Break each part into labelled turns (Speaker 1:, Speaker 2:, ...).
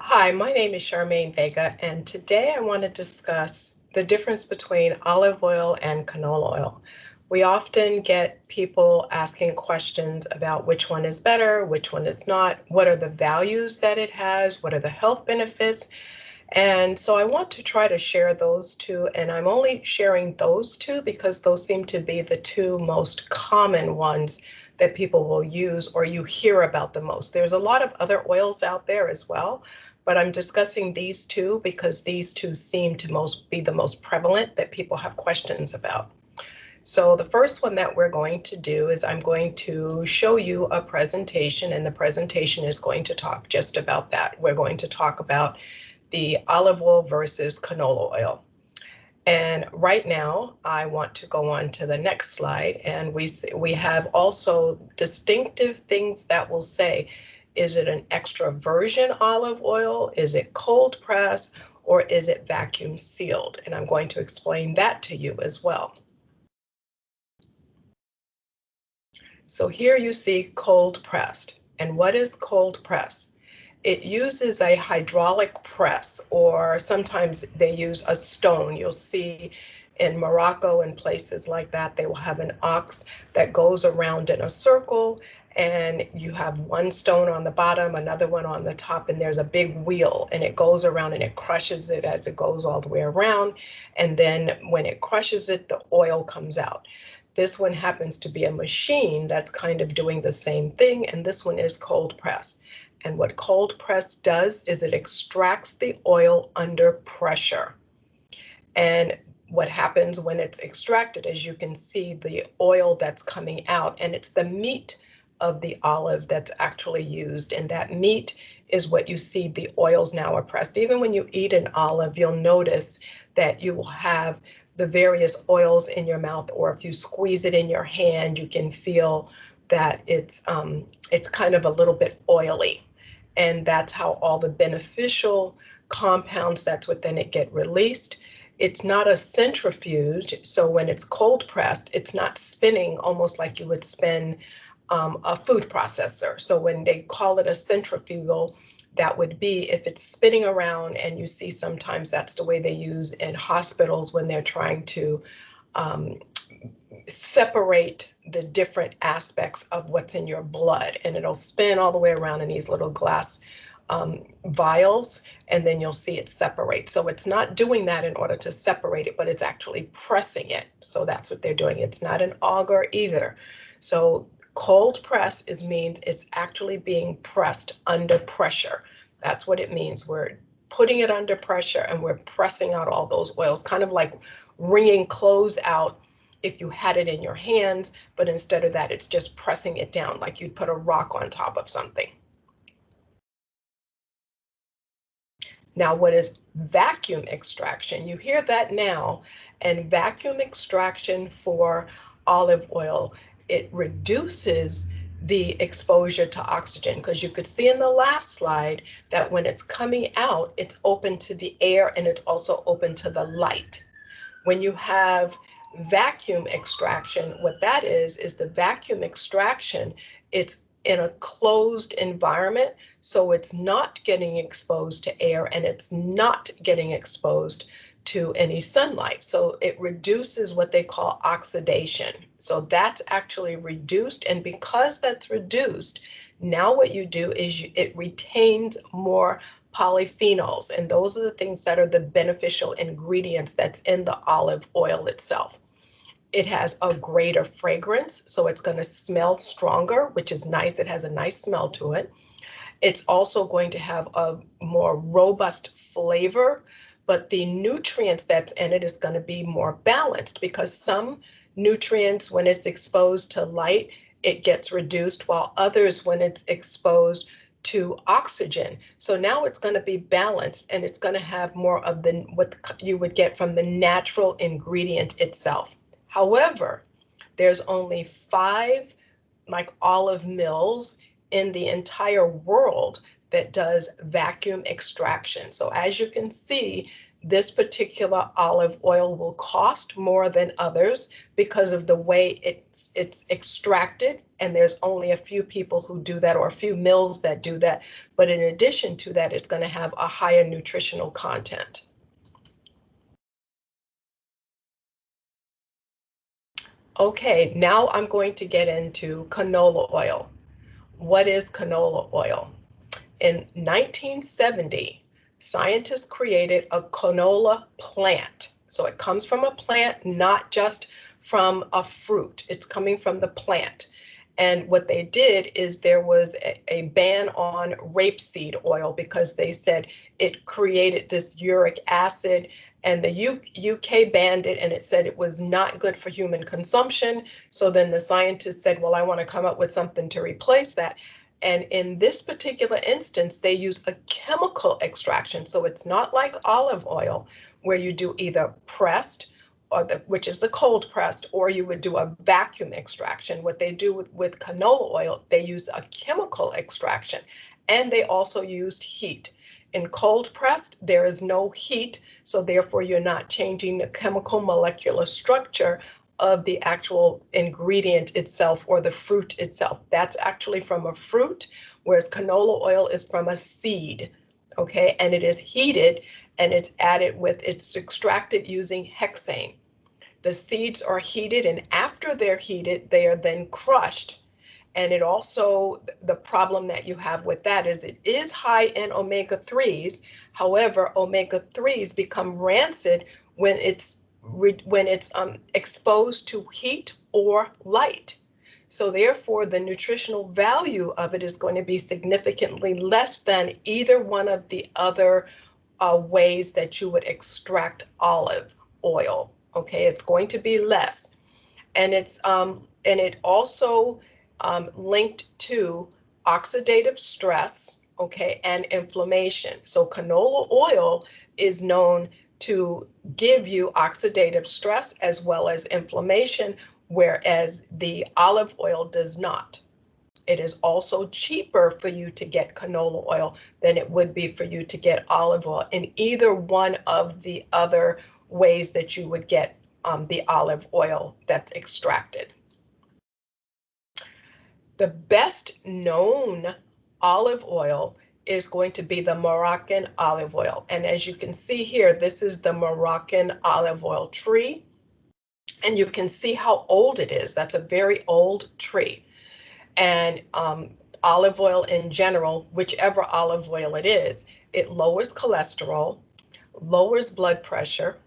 Speaker 1: Hi, my name is Charmaine Vega, and today I want to discuss the difference between olive oil and canola oil. We often get people asking questions about which one is better, which one is not, what are the values that it has, what are the health benefits. And so I want to try to share those two, and I'm only sharing those two because those seem to be the two most common ones that people will use or you hear about the most. There's a lot of other oils out there as well, but I'm discussing these two because these two seem to be the most prevalent that people have questions about. So the first one that we're going to do is I'm going to show you a presentation, and the presentation is going to talk just about that. We're going to talk about the olive oil versus canola oil. And right now, I want to go on to the next slide, and we have also distinctive things that will say, is it an extra virgin olive oil? Is it cold press? Or is it vacuum sealed? And I'm going to explain that to you as well. So here you see cold pressed. And what is cold press? It uses a hydraulic press, or sometimes they use a stone. You'll see in Morocco and places like that, they will have an ox that goes around in a circle, and you have one stone on the bottom, another one on the top, and there's a big wheel, and it goes around and it crushes it as it goes all the way around. And then when it crushes it, the oil comes out. This one happens to be a machine that's kind of doing the same thing, and this one is cold press. And what cold press does is it extracts the oil under pressure. And what happens when it's extracted, as you can see, the oil that's coming out, and it's the meat of the olive that's actually used. And that meat is what you see the oils now are pressed. Even when you eat an olive, you'll notice that you will have the various oils in your mouth, or if you squeeze it in your hand, you can feel that it's kind of a little bit oily. And that's how all the beneficial compounds that's within it get released. It's not a centrifuge, so when it's cold pressed, it's not spinning almost like you would spin a food processor. So when they call it a centrifugal, that would be if it's spinning around, and you see sometimes that's the way they use in hospitals when they're trying to separate the different aspects of what's in your blood, and it'll spin all the way around in these little glass vials, and then you'll see it separate. So it's not doing that in order to separate it, but it's actually pressing it. So that's what they're doing. It's not an auger either. So cold press means it's actually being pressed under pressure. That's what it means. We're putting it under pressure and we're pressing out all those oils, kind of like wringing clothes out if you had it in your hands, but instead of that, it's just pressing it down like you'd put a rock on top of something. Now, what is vacuum extraction? You hear that now, and vacuum extraction for olive oil, it reduces the exposure to oxygen, because you could see in the last slide that when it's coming out, it's open to the air and it's also open to the light. When you have vacuum extraction, what that is the vacuum extraction, it's in a closed environment, so it's not getting exposed to air and it's not getting exposed to any sunlight. So it reduces what they call oxidation. So that's actually reduced, and because that's reduced, now what you do is it retains more polyphenols, and those are the things that are the beneficial ingredients that's in the olive oil itself. It has a greater fragrance, so it's going to smell stronger, which is nice. It has a nice smell to it. It's also going to have a more robust flavor, but the nutrients that's in it is going to be more balanced, because some nutrients, when it's exposed to light, it gets reduced, while others, when it's exposed to oxygen. So now it's going to be balanced, and it's going to have more of what you would get from the natural ingredient itself. However, there's only 5 olive mills in the entire world that does vacuum extraction. So as you can see, this particular olive oil will cost more than others because of the way it's extracted, and there's only a few people who do that, or a few mills that do that. But in addition to that, it's going to have a higher nutritional content. Okay, now I'm going to get into canola oil. What is canola oil? In 1970, scientists created a canola plant. So it comes from a plant, not just from a fruit. It's coming from the plant. And what they did is there was a ban on rapeseed oil because they said it created this uric acid, and the UK banned it, and it said it was not good for human consumption. So then the scientists said, well, I want to come up with something to replace that. And in this particular instance, they use a chemical extraction. So it's not like olive oil where you do either pressed, or which is the cold pressed, or you would do a vacuum extraction. What they do with canola oil, they use a chemical extraction, and they also used heat. In cold pressed, there is no heat, so therefore you're not changing the chemical molecular structure of the actual ingredient itself or the fruit itself. That's actually from a fruit, whereas canola oil is from a seed, okay? And it is heated, and it's extracted using hexane. The seeds are heated, and after they're heated, they are then crushed. And it also, the problem that you have with that is it is high in omega-3s. However, omega-3s become rancid when it's exposed to heat or light. So therefore, the nutritional value of it is going to be significantly less than either one of the other ways that you would extract olive oil. Okay, it's going to be less, and it also linked to oxidative stress, okay, and inflammation. So canola oil is known to give you oxidative stress as well as inflammation, whereas the olive oil does not. It is also cheaper for you to get canola oil than it would be for you to get olive oil in either one of the other ways that you would get the olive oil that's extracted. The best known olive oil is going to be the Moroccan olive oil. And as you can see here, this is the Moroccan olive oil tree. And you can see how old it is. That's a very old tree. And olive oil in general, whichever olive oil it is, it lowers cholesterol, lowers blood pressure,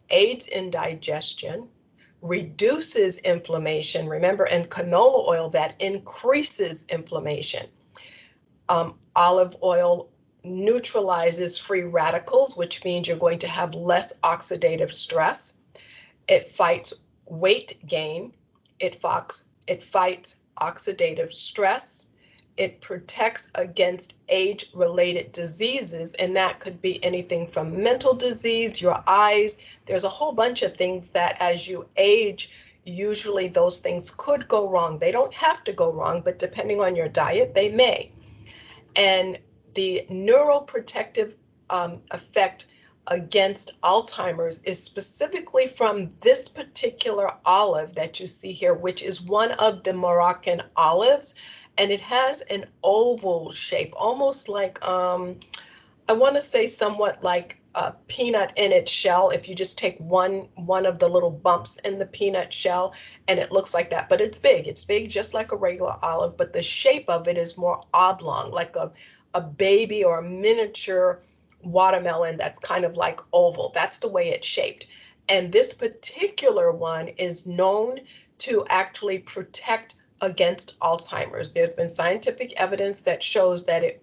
Speaker 1: aids in digestion, reduces inflammation. Remember, in canola oil, that increases inflammation. Olive oil neutralizes free radicals, which means you're going to have less oxidative stress. It fights weight gain. It fights oxidative stress. It protects against age-related diseases, and that could be anything from mental disease, your eyes. There's a whole bunch of things that as you age, usually those things could go wrong. They don't have to go wrong, but depending on your diet, they may. And the neuroprotective effect against Alzheimer's is specifically from this particular olive that you see here, which is one of the Moroccan olives, and it has an oval shape, almost like, I want to say somewhat like a peanut in its shell. If you just take one of the little bumps in the peanut shell, and it looks like that, but it's big. It's big just like a regular olive, but the shape of it is more oblong, like a baby or a miniature watermelon that's kind of like oval. That's the way it's shaped. And this particular one is known to actually protect against Alzheimer's. There's been scientific evidence that shows that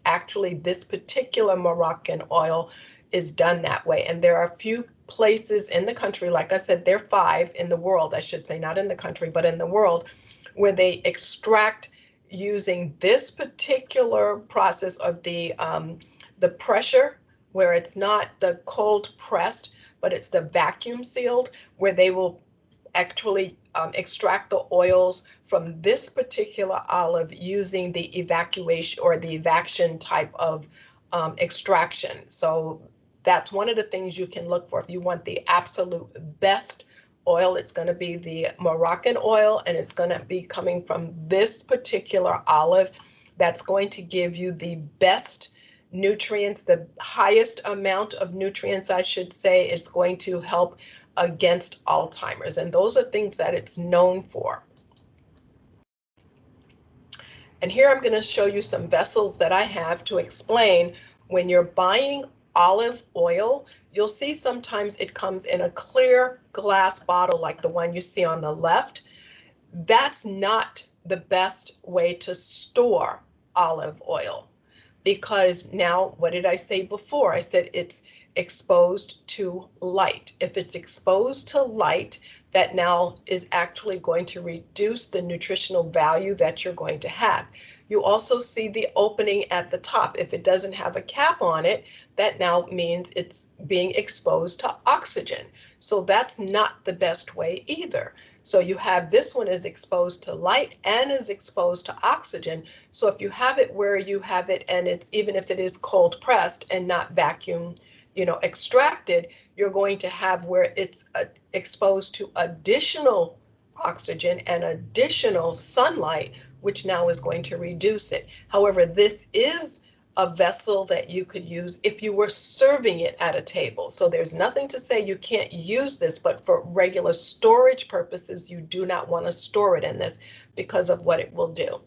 Speaker 1: actually this particular Moroccan oil is done that way. And there are a few places in the country, like I said, there are 5 in the world, I should say, not in the country, but in the world, where they extract using this particular process of the pressure, where it's not the cold pressed, but it's the vacuum sealed, where they will actually extract the oils from this particular olive using the evacuation or the evaction type of extraction. So That's one of the things you can look for. If you want the absolute best oil, it's going to be the Moroccan oil, and it's going to be coming from this particular olive. That's going to give you the best nutrients, the highest amount of nutrients, I should say. It's going to help against Alzheimer's, and those are things that it's known for. And here I'm going to show you some vessels that I have to explain when you're buying olive oil. You'll see sometimes it comes in a clear glass bottle like the one you see on the left. That's not the best way to store olive oil, because now, what did I say before? I said it's exposed to light. If it's exposed to light, that now is actually going to reduce the nutritional value that you're going to have. You also see the opening at the top. If it doesn't have a cap on it, that now means it's being exposed to oxygen. So that's not the best way either. So you have this one is exposed to light and is exposed to oxygen. So if you have it where you have it, and it's, even if it is cold pressed and not vacuum, extracted, you're going to have where it's exposed to additional oxygen and additional sunlight, which now is going to reduce it. However, this is a vessel that you could use if you were serving it at a table. So there's nothing to say you can't use this, but for regular storage purposes, you do not want to store it in this because of what it will do.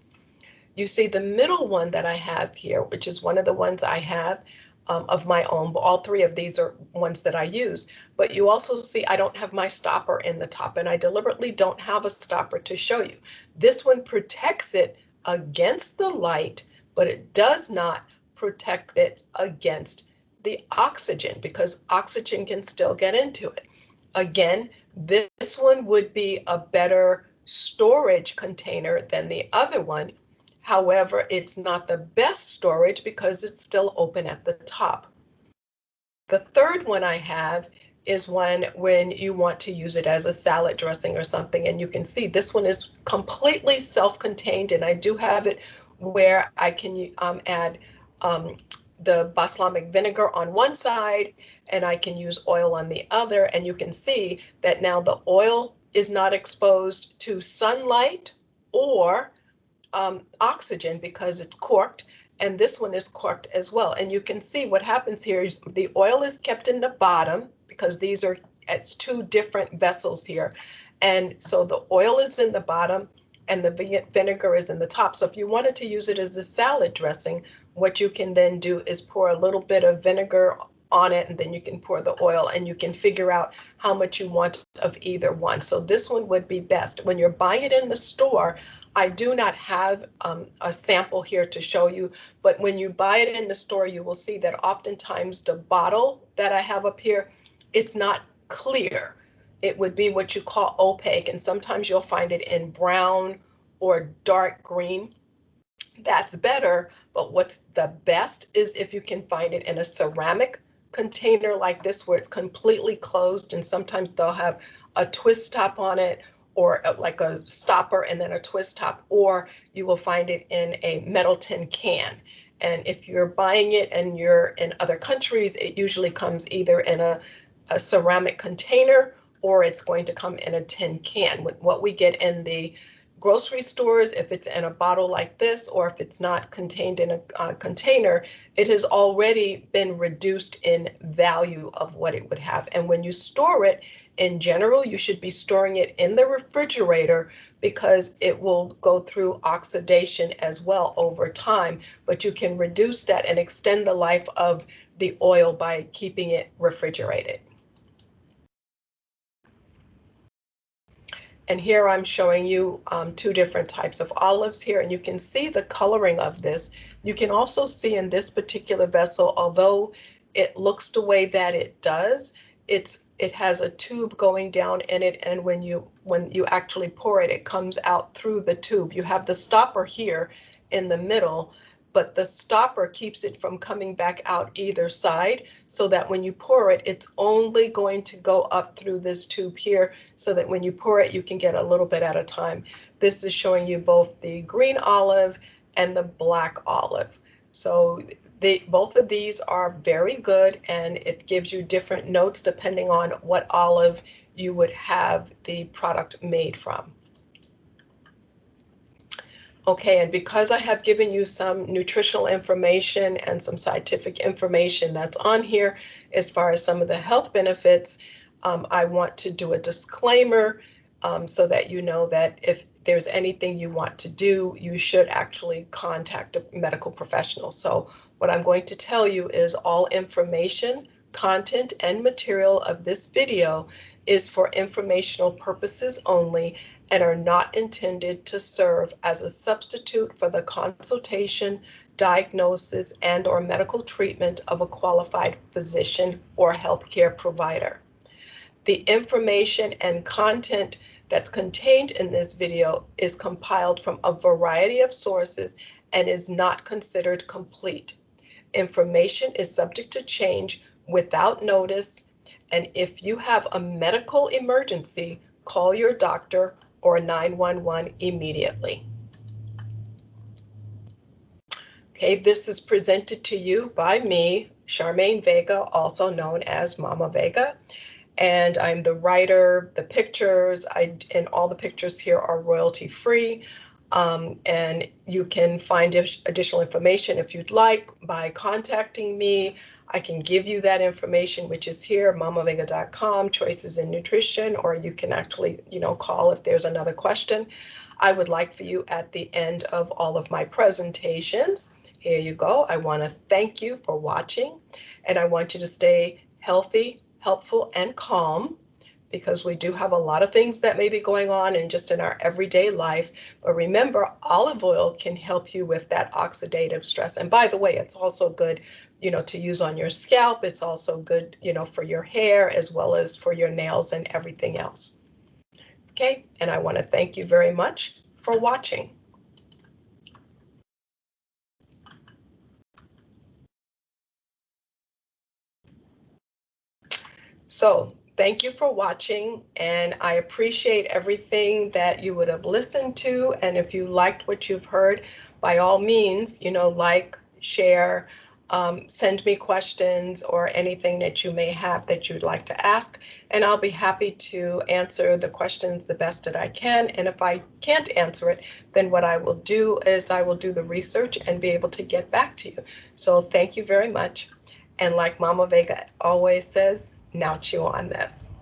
Speaker 1: You see the middle one that I have here, which is one of the ones I have of my own. All three of these are ones that I use, but you also see I don't have my stopper in the top, and I deliberately don't have a stopper to show you. This one protects it against the light, but it does not protect it against the oxygen, because oxygen can still get into it. Again, this one would be a better storage container than the other one. However, it's not the best storage because it's still open at the top. The third one I have is one when you want to use it as a salad dressing or something, and you can see this one is completely self-contained, and I do have it where I can add the balsamic vinegar on one side, and I can use oil on the other, and you can see that now the oil is not exposed to sunlight or oxygen because it's corked, and this one is corked as well. And you can see what happens here is the oil is kept in the bottom because it's two different vessels here. And so the oil is in the bottom and the vinegar is in the top. So if you wanted to use it as a salad dressing, what you can then do is pour a little bit of vinegar on it, and then you can pour the oil, and you can figure out how much you want of either one. So this one would be best. When you're buying it in the store, I do not have a sample here to show you, but when you buy it in the store, you will see that oftentimes the bottle that I have up here, it's not clear. It would be what you call opaque, and sometimes you'll find it in brown or dark green. That's better, but what's the best is if you can find it in a ceramic container like this where it's completely closed, and sometimes they'll have a twist top on it, or like a stopper and then a twist top, or you will find it in a metal tin can. And if you're buying it and you're in other countries, it usually comes either in a ceramic container or it's going to come in a tin can. What we get in the grocery stores, if it's in a bottle like this, or if it's not contained in a container, it has already been reduced in value of what it would have. And when you store it, in general, you should be storing it in the refrigerator because it will go through oxidation as well over time, but you can reduce that and extend the life of the oil by keeping it refrigerated. And here I'm showing you two different types of olives here, and you can see the coloring of this. You can also see in this particular vessel, although it looks the way that it does, it has a tube going down in it, and when you actually pour it, it comes out through the tube. You have the stopper here in the middle, but the stopper keeps it from coming back out either side, so that when you pour it, it's only going to go up through this tube here, so that when you pour it, you can get a little bit at a time. This is showing you both the green olive and the black olive. So both of these are very good, and it gives you different notes depending on what olive you would have the product made from. Okay, and because I have given you some nutritional information and some scientific information that's on here as far as some of the health benefits, I want to do a disclaimer so that you know that if there's anything you want to do, you should actually contact a medical professional. So what I'm going to tell you is all information, content, and material of this video is for informational purposes only and are not intended to serve as a substitute for the consultation, diagnosis, and/or medical treatment of a qualified physician or healthcare provider. The information and content that's contained in this video is compiled from a variety of sources and is not considered complete. Information is subject to change without notice, and if you have a medical emergency, call your doctor or 911 immediately. Okay, this is presented to you by me, Charmaine Vega, also known as Mama Vega, and I'm the writer. The pictures, and all the pictures here are royalty free, and you can find additional information if you'd like by contacting me. I can give you that information, which is here, mamavega.com, choices in nutrition, or you can actually, call if there's another question. I would like for you at the end of all of my presentations, here you go. I want to thank you for watching, and I want you to stay healthy, helpful, and calm, because we do have a lot of things that may be going on and just in our everyday life. But remember, olive oil can help you with that oxidative stress. And by the way, it's also good, to use on your scalp. It's also good, for your hair as well as for your nails and everything else. Okay, and I want to thank you very much for watching. So thank you for watching, and I appreciate everything that you would have listened to. And if you liked what you've heard, by all means, like, share, send me questions or anything that you may have that you'd like to ask, and I'll be happy to answer the questions the best that I can. And if I can't answer it, then what I will do is I will do the research and be able to get back to you. So thank you very much. And like Mama Vega always says, now chew on this.